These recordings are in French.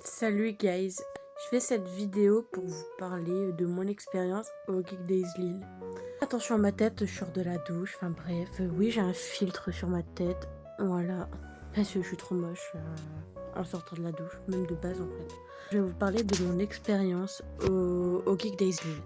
Salut guys, je fais cette vidéo pour vous parler de mon expérience au Geek Days Lille. Attention à ma tête, je sors de la douche, enfin bref, oui j'ai un filtre sur ma tête, voilà, parce que je suis trop moche en sortant de la douche, même de base en fait. Je vais vous parler de mon expérience au Geek Days Lille.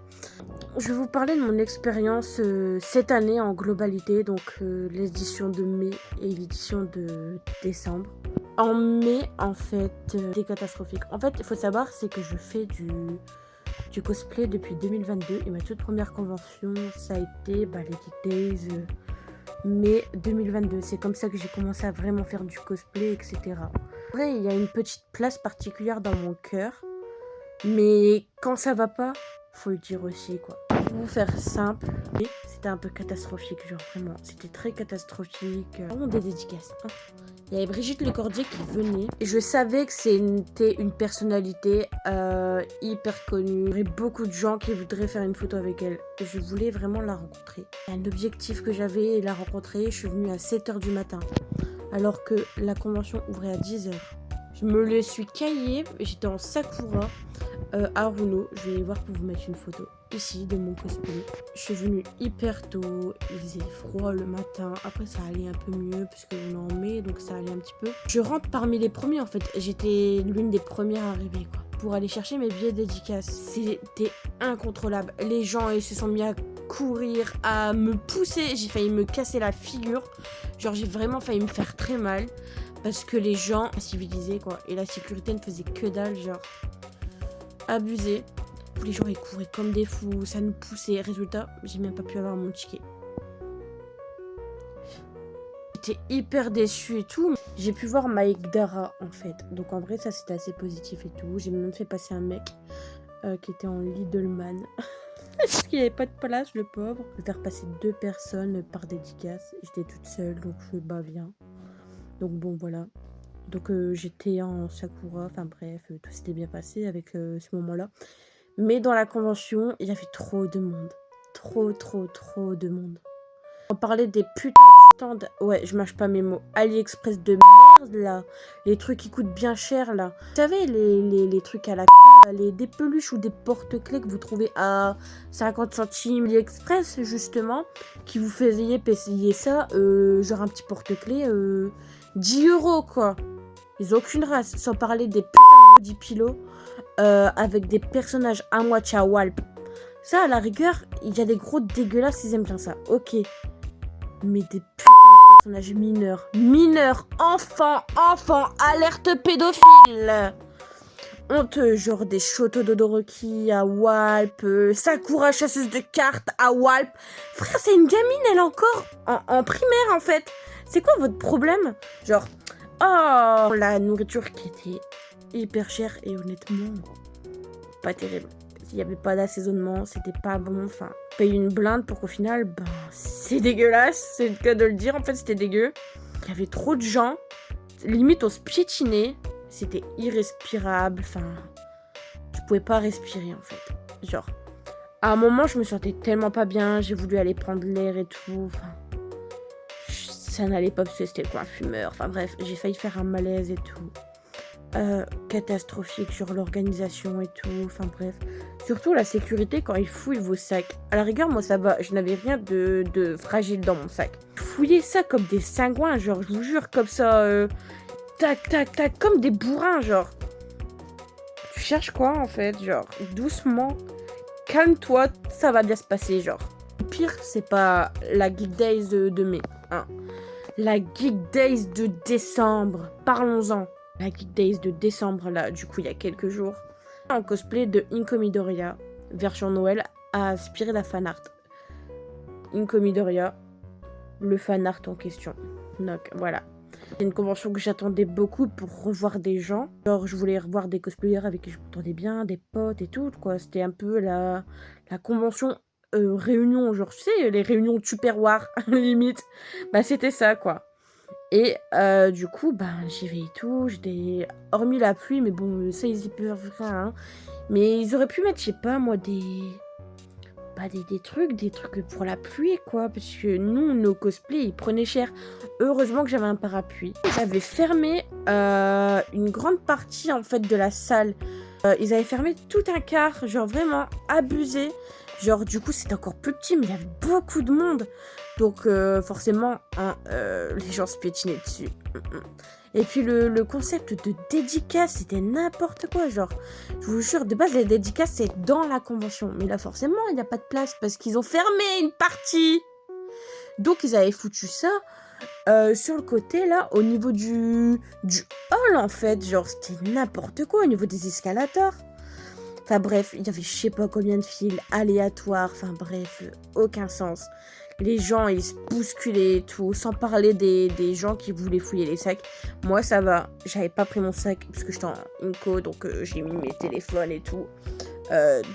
Je vais vous parler de mon expérience cette année en globalité, donc l'édition de mai et l'édition de décembre. En mai, en fait, c'était catastrophique. En fait, il faut savoir, c'est que je fais du cosplay depuis 2022 et ma toute première convention, ça a été les Geek Days mai 2022. C'est comme ça que j'ai commencé à vraiment faire du cosplay, etc. Après, il y a une petite place particulière dans mon cœur, mais quand ça va pas, faut le dire aussi, quoi. Pour vous faire simple, c'était un peu catastrophique, genre vraiment, c'était très catastrophique. Vraiment des dédicaces. Il y avait Brigitte Lecordier qui venait et je savais que c'était une personnalité hyper connue. Il y aurait beaucoup de gens qui voudraient faire une photo avec elle. Et je voulais vraiment la rencontrer. Un objectif que j'avais, la rencontrer, je suis venue à 7h du matin. Alors que la convention ouvrait à 10h. Je me le suis caillé, j'étais en Sakura à Runo. Je vais voir pour vous mettre une photo ici de mon cosplay. Je suis venue hyper tôt, il faisait froid le matin. Après ça allait un peu mieux puisque on est en mai, donc ça allait un petit peu. Je rentre parmi les premiers en fait. J'étais l'une des premières arrivées quoi. Pour aller chercher mes billets dédicaces. C'était incontrôlable. Les gens ils se sont mis à courir, à me pousser. J'ai failli me casser la figure. Genre j'ai vraiment failli me faire très mal. Parce que les gens civilisés quoi. Et la sécurité ne faisait que dalle, genre abusé. Les gens ils couraient comme des fous, ça nous poussait. Résultat, j'ai même pas pu avoir mon ticket. J'étais hyper déçue et tout. J'ai pu voir Mike Dara en fait. Donc en vrai ça c'était assez positif et tout. J'ai même fait passer un mec qui était en Lidlman. Parce qu'il n'y avait pas de place le pauvre. Je vais faire passer 2 personnes par dédicace. J'étais toute seule donc je bien. Donc bon voilà. Donc j'étais en Sakura, enfin bref, tout s'était bien passé avec ce moment-là. Mais dans la convention, il y avait trop de monde. Trop de monde. On parlait des putains de stands. Ouais, je mâche pas mes mots. AliExpress de merde, là. Les trucs qui coûtent bien cher, là. Vous savez, les trucs à la des peluches ou des porte-clés que vous trouvez à 50 centimes AliExpress, justement, qui vous faisaient payer ça, genre un petit porte-clés, 10 €, quoi. Ils ont aucune race. Sans parler des putains de body pillows avec des personnages à moitié à Walp. Ça, à la rigueur, il y a des gros dégueulasses, ils aiment bien ça. Ok. Mais des putains de personnages mineurs. Mineurs, enfants, alerte pédophile. Honteux, genre des Shoto Todoroki à Walp, Sakura chasseuse de cartes à Walp. Frère, c'est une gamine, elle encore en primaire en fait. C'est quoi votre problème? Genre, oh, la nourriture qui était hyper chère et honnêtement, pas terrible. Il n'y avait pas d'assaisonnement, c'était pas bon. Enfin, payer une blinde pour qu'au final, c'est dégueulasse. C'est le cas de le dire, en fait, c'était dégueu. Il y avait trop de gens. Limite, on se piétinait. C'était irrespirable. Enfin, je pouvais pas respirer, en fait. Genre, à un moment, je me sentais tellement pas bien. J'ai voulu aller prendre l'air et tout. Enfin, ça n'allait pas parce que c'était le coin fumeur. Enfin, bref, j'ai failli faire un malaise et tout. Catastrophique sur l'organisation et tout, enfin bref. Surtout la sécurité quand ils fouillent vos sacs. À la rigueur, moi ça va, je n'avais rien de fragile dans mon sac. Fouiller ça comme des cingouins, genre, je vous jure, comme ça, tac, tac, tac, comme des bourrins, genre. Tu cherches quoi en fait, genre, doucement, calme-toi, ça va bien se passer, genre. Le pire, c'est pas la Geek Days de mai, hein. La Geek Days de décembre, parlons-en. La Geek Days de décembre, là, du coup, il y a quelques jours. En cosplay de Inko Midoriya, version Noël, a inspiré la fanart. Inko Midoriya, le fanart en question. Donc, voilà. C'est une convention que j'attendais beaucoup pour revoir des gens. Genre, je voulais revoir des cosplayers avec qui je m'entendais bien, des potes et tout, quoi. C'était un peu la convention réunion, genre, tu sais, les réunions Tupperware, limite. C'était ça, quoi. Et du coup, j'y vais et tout. J'étais... Hormis la pluie, mais bon, ça, ils y peuvent rien. Hein. Mais ils auraient pu mettre, je sais pas, moi, bah, des trucs pour la pluie, quoi. Parce que nous, nos cosplays, ils prenaient cher. Heureusement que j'avais un parapluie. J'avais fermé une grande partie, en fait, de la salle. Ils avaient fermé tout un quart, genre vraiment abusé. Genre, du coup, c'était encore plus petit, mais il y avait beaucoup de monde. Donc, forcément, hein, les gens se piétinaient dessus. Et puis, le concept de dédicace, c'était n'importe quoi. Genre, je vous jure, de base, les dédicaces, c'est dans la convention. Mais là, forcément, il n'y a pas de place parce qu'ils ont fermé une partie. Donc, ils avaient foutu ça sur le côté, là, au niveau du hall, en fait. Genre, c'était n'importe quoi au niveau des escalators. Enfin bref, il y avait je sais pas combien de fils aléatoires, enfin bref, aucun sens. Les gens, ils se bousculaient et tout, sans parler des gens qui voulaient fouiller les sacs. Moi, ça va, j'avais pas pris mon sac, parce que j'étais en Inco, donc j'ai mis mes téléphones et tout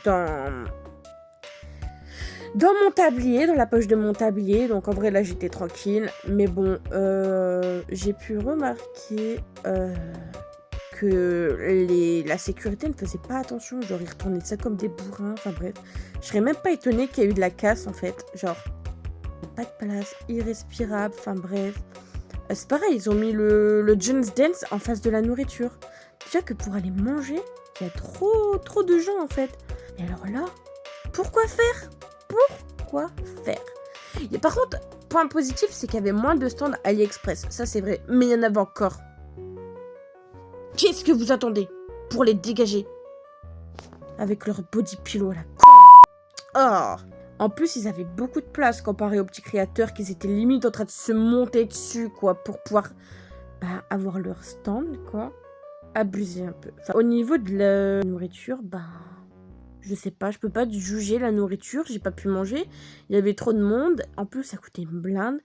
dans mon tablier, dans la poche de mon tablier. Donc en vrai, là, j'étais tranquille. Mais bon, j'ai pu remarquer que la sécurité ne faisait pas attention, genre ils retournaient ça comme des bourrins, enfin bref. Je serais même pas étonnée qu'il y ait eu de la casse en fait, genre pas de place, irrespirable, enfin bref. C'est pareil, ils ont mis le Jones Dance en face de la nourriture. Déjà que pour aller manger, il y a trop de gens en fait. Et alors là, pourquoi faire? Pourquoi faire? Et par contre, point positif, c'est qu'il y avait moins de stands AliExpress, ça c'est vrai, mais il y en avait encore. Qu'est-ce que vous attendez pour les dégager? Avec leur body pillow là. Oh. En plus, ils avaient beaucoup de place comparé aux petits créateurs qui étaient limite en train de se monter dessus, quoi, pour pouvoir avoir leur stand, quoi. Abuser un peu. Enfin, au niveau de la nourriture, je sais pas, je peux pas juger la nourriture, j'ai pas pu manger. Il y avait trop de monde, en plus ça coûtait une blinde.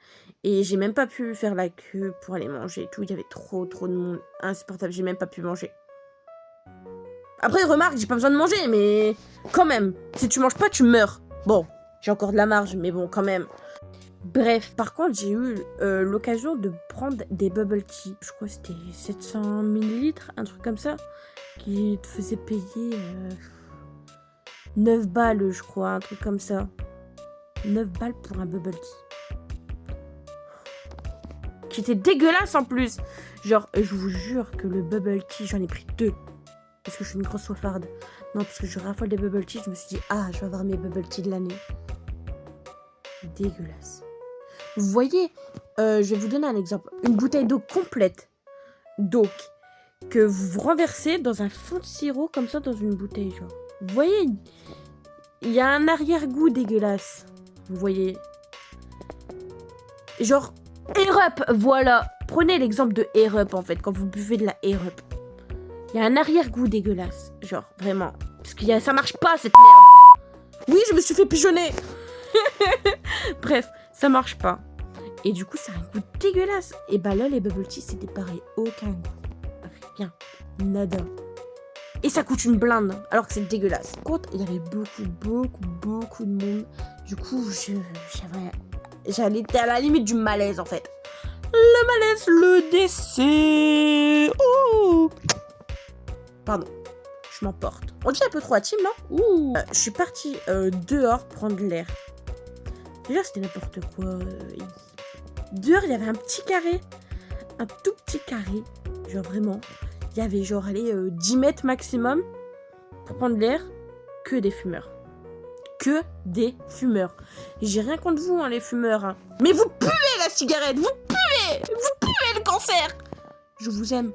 Et j'ai même pas pu faire la queue pour aller manger et tout. Il y avait trop de monde. Insupportable, j'ai même pas pu manger. Après, remarque, j'ai pas besoin de manger, mais quand même, si tu manges pas, tu meurs. Bon, j'ai encore de la marge, mais bon, quand même. Bref, par contre, j'ai eu l'occasion de prendre des bubble tea. Je crois que c'était 700 millilitres, un truc comme ça, qui te faisait payer 9 balles, je crois, un truc comme ça. 9 balles pour un bubble tea. Qui était dégueulasse en plus. Genre, je vous jure que le bubble tea, j'en ai pris 2. Parce que je suis une grosse soifarde. Non, parce que je raffole des bubble tea, je me suis dit, je vais avoir mes bubble tea de l'année. Dégueulasse. Vous voyez, je vais vous donner un exemple. Une bouteille d'eau complète. D'eau que vous renversez dans un fond de sirop comme ça dans une bouteille, genre. Vous voyez, il y a un arrière-goût dégueulasse. Vous voyez. Genre, Air Up, voilà. Prenez l'exemple de Air Up, en fait, quand vous buvez de la Air Up. Il y a un arrière-goût dégueulasse. Genre, vraiment. Parce que ça marche pas, cette merde. Oui, je me suis fait pigeonner. Bref, ça marche pas. Et du coup, ça a un goût dégueulasse. Et là, les bubble tea, c'était pareil. Aucun goût. Rien. Nada. Et ça coûte une blinde, alors que c'est dégueulasse. Par contre, il y avait beaucoup de monde. Du coup, j'allais être à la limite du malaise, en fait. Le malaise, le décès. Ouh. Pardon, je m'emporte. On dit un peu trop intime, non? Ouh. Je suis partie dehors prendre l'air. Déjà, c'était n'importe quoi. Dehors, il y avait un petit carré. Un tout petit carré. Genre vraiment. Il y avait genre, 10 mètres maximum pour prendre l'air. Que des fumeurs. Que des fumeurs. Et j'ai rien contre vous, hein, les fumeurs. Hein. Mais vous puez la cigarette. Vous puez. Vous puez le cancer. Je vous aime.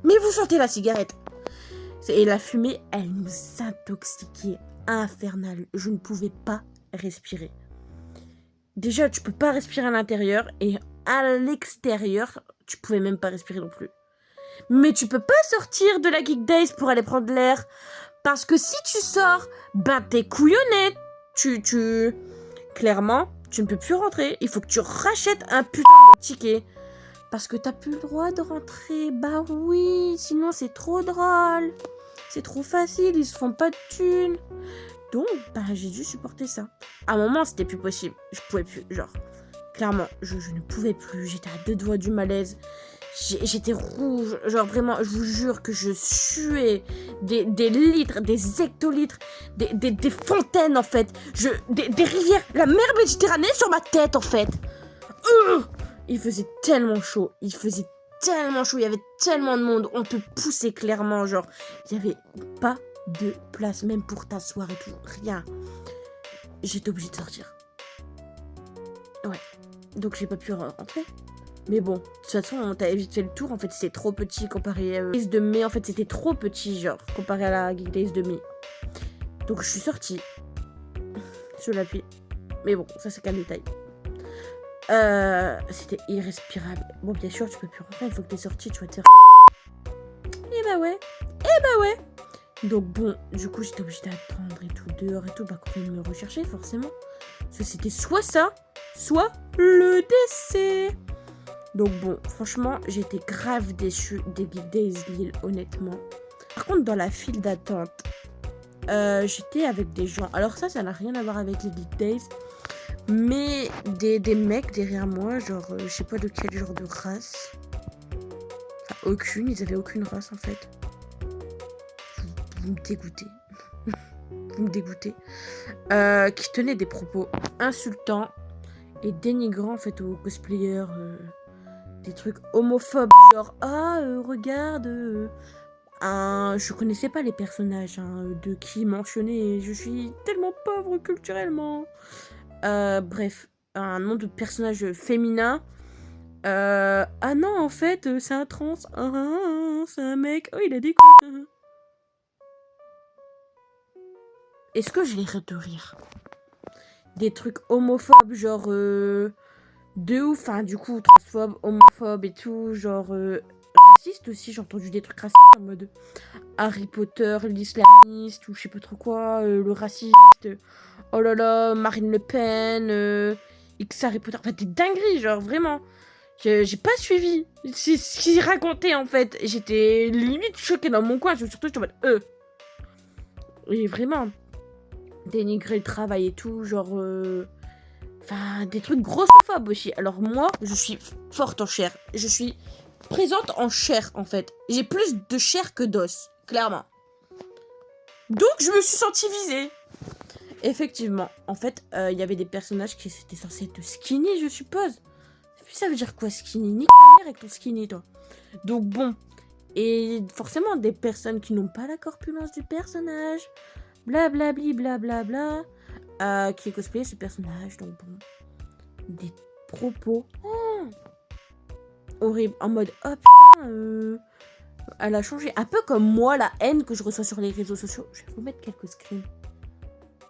Mais vous sentez la cigarette. Et la fumée, elle nous intoxiquait. Infernal. Je ne pouvais pas respirer. Déjà, tu peux pas respirer à l'intérieur. Et à l'extérieur, tu pouvais même pas respirer non plus. Mais tu peux pas sortir de la Geek Days pour aller prendre l'air. Parce que si tu sors, t'es couillonné. Clairement, tu ne peux plus rentrer. Il faut que tu rachètes un putain de ticket. Parce que t'as plus le droit de rentrer. Bah oui, sinon c'est trop drôle. C'est trop facile, ils se font pas de thunes. Donc, j'ai dû supporter ça. À un moment, c'était plus possible. Je pouvais plus, genre. Clairement, je ne pouvais plus. J'étais à 2 doigts du malaise. J'étais rouge, genre vraiment, je vous jure que je suais des litres, des hectolitres, des fontaines en fait, des rivières, la mer Méditerranée sur ma tête en fait. Il faisait tellement chaud, il y avait tellement de monde, on te poussait clairement, genre, il y avait pas de place, même pour t'asseoir et tout, rien. J'étais obligée de sortir. Ouais, donc j'ai pas pu rentrer. Mais bon, de toute façon, on t'avait vite fait le tour. En fait, c'était trop petit comparé à Days de mai. En fait, c'était trop petit, genre, comparé à la Geek Days de mai. Donc, je suis sortie. Sous la pluie. Mais bon, ça, c'est qu'un détail. C'était irrespirable. Bon, bien sûr, tu peux plus rentrer. Il faut que t'es sortie, tu vas te faire... Et bah ouais. Donc, bon, du coup, j'étais obligée d'attendre et tout, dehors et tout. Bah, qu'on vienne me rechercher, forcément. Parce que c'était soit ça, soit le décès. Donc bon, franchement, j'étais grave déçue des Geek Days Lille, honnêtement. Par contre, dans la file d'attente, j'étais avec des gens. Alors ça n'a rien à voir avec les Geek Days. Mais des mecs derrière moi, genre, je sais pas de quel genre de race. Enfin, aucune, ils avaient aucune race en fait. Vous me dégoûtez. Vous me dégoûtez. Qui tenaient des propos insultants et dénigrants en fait aux cosplayers. Des trucs homophobes, genre regarde, je connaissais pas les personnages de qui mentionner, je suis tellement pauvre culturellement. Bref, un nom de personnage féminin. Ah non, en fait, c'est un trans. C'est un mec. Oh, il a des couilles. Est-ce que je l'air de rire? Des trucs homophobes, genre de ouf, enfin du coup transphobe, homophobe et tout, genre raciste aussi, j'ai entendu des trucs racistes en mode Harry Potter, l'islamiste ou je sais pas trop quoi, le raciste, oh là là, Marine Le Pen, X Harry Potter, enfin des dingueries, genre vraiment. J'ai pas suivi c'est ce qu'ils racontaient en fait, j'étais limite choquée dans mon coin, surtout j'étais en mode et vraiment dénigrer le travail et tout, genre enfin, des trucs grossophobes aussi. Alors moi, je suis forte en chair. Je suis présente en chair, en fait. J'ai plus de chair que d'os, clairement. Donc, je me suis sentie visée. Effectivement. En fait, il y avait des personnages qui étaient censés être skinny, je suppose. Ça veut dire quoi, skinny? Nique ta mère avec ton skinny, toi. Donc, bon. Et forcément, des personnes qui n'ont pas la corpulence du personnage. Blablabli, blablabla. Qui cosplayait ce personnage. Donc, bon. Des propos horribles. En mode, oh putain, elle a changé. Un peu comme moi, la haine que je reçois sur les réseaux sociaux. Je vais vous mettre quelques screens.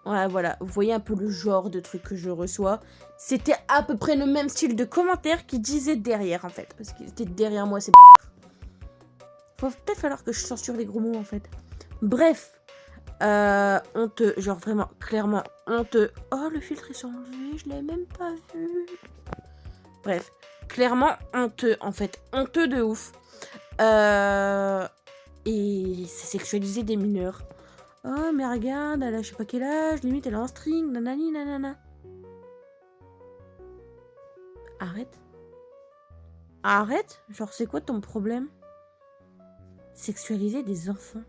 Ouais, voilà. Vous voyez un peu le genre de trucs que je reçois. C'était à peu près le même style de commentaires qui disaient derrière, en fait. Parce qu'ils étaient derrière moi, c'est bâtard. Faut peut-être falloir que je censure les gros mots, en fait. Bref. Honteux. Genre vraiment, clairement, honteux. Oh, le filtre est s'est enlevé. Je l'ai même pas vu. Bref. Clairement honteux, en fait. Honteux de ouf. Et c'est sexualiser des mineurs. Oh, mais regarde, elle a je sais pas quel âge, limite elle est en string, nanani, nanana. Arrête. Arrête. Genre, c'est quoi ton problème? Sexualiser des enfants.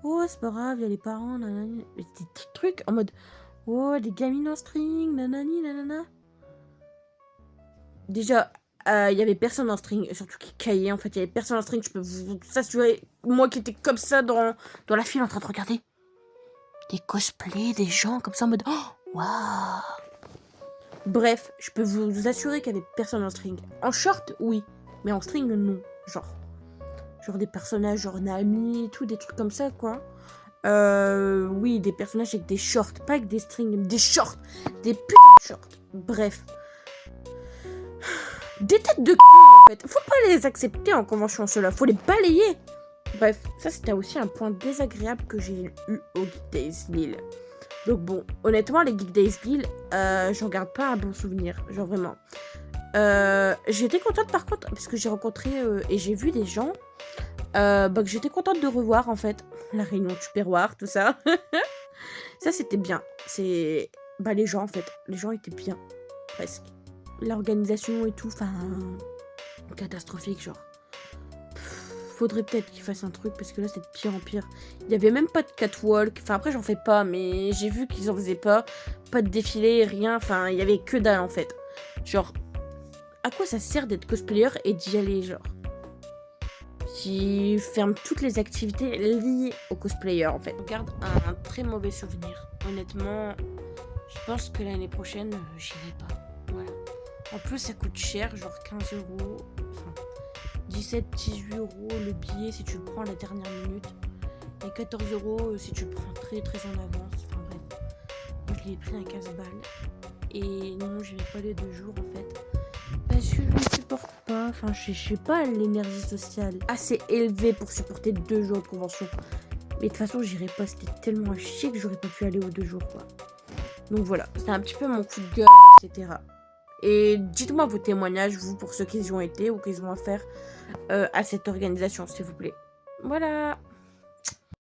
Oh, c'est pas grave, il y a les parents, nanani. Des petits trucs en mode, oh, des gamines en string, nanani, nanana. Déjà, il y avait personne en string, surtout qui caillait en fait, il y avait personne en string, je peux vous assurer, moi qui étais comme ça dans la file en train de regarder des cosplays, des gens comme ça en mode oh, waouh. Bref, je peux vous assurer qu'il y avait personne en string. En short, oui, mais en string, non. Genre des personnages, genre Nami, tout, des trucs comme ça, quoi. Oui, des personnages avec des shorts, pas avec des strings, des shorts, des putains de shorts. Bref. Des têtes de con en fait. Faut pas les accepter en convention, ceux-là. Faut les balayer. Bref, ça c'était aussi un point désagréable que j'ai eu au Geek Days Lille. Donc bon, honnêtement, les Geek Days Lille, j'en garde pas un bon souvenir. Genre vraiment. J'étais contente par contre, parce que j'ai rencontré et j'ai vu des gens que j'étais contente de revoir en fait. La réunion tupperware, tout ça. Ça c'était bien. C'est... les gens en fait. Les gens étaient bien. Presque. L'organisation et tout, enfin... catastrophique, genre. Faudrait peut-être qu'ils fassent un truc parce que là c'est de pire en pire. Il y avait même pas de catwalk. Enfin après j'en fais pas, mais j'ai vu qu'ils en faisaient pas. Pas de défilé, rien. Enfin il y avait que dalle en fait. Genre à quoi ça sert d'être cosplayer et d'y aller genre? Qui ferme toutes les activités liées au cosplayer en fait. Je garde un très mauvais souvenir. Honnêtement, je pense que l'année prochaine j'irai pas. Voilà. En plus ça coûte cher, genre 15 euros. Enfin, 17-18 euros le billet si tu le prends à la dernière minute. Et 14 euros si tu le prends très très en avance. Enfin bref. Moi je l'ai pris à 15 balles. Et non, je vais pas les 2 jours en fait. Parce que je ne supporte pas. Enfin, je sais pas, l'énergie sociale assez élevée pour supporter 2 jours de convention. Mais de toute façon, j'irais pas. C'était tellement à chier que j'aurais pas pu aller aux 2 jours quoi. Donc voilà, c'était un petit peu mon coup de gueule, etc. Et dites-moi vos témoignages, vous, pour ceux qui y ont été ou qui ont à faire à cette organisation, s'il vous plaît. Voilà.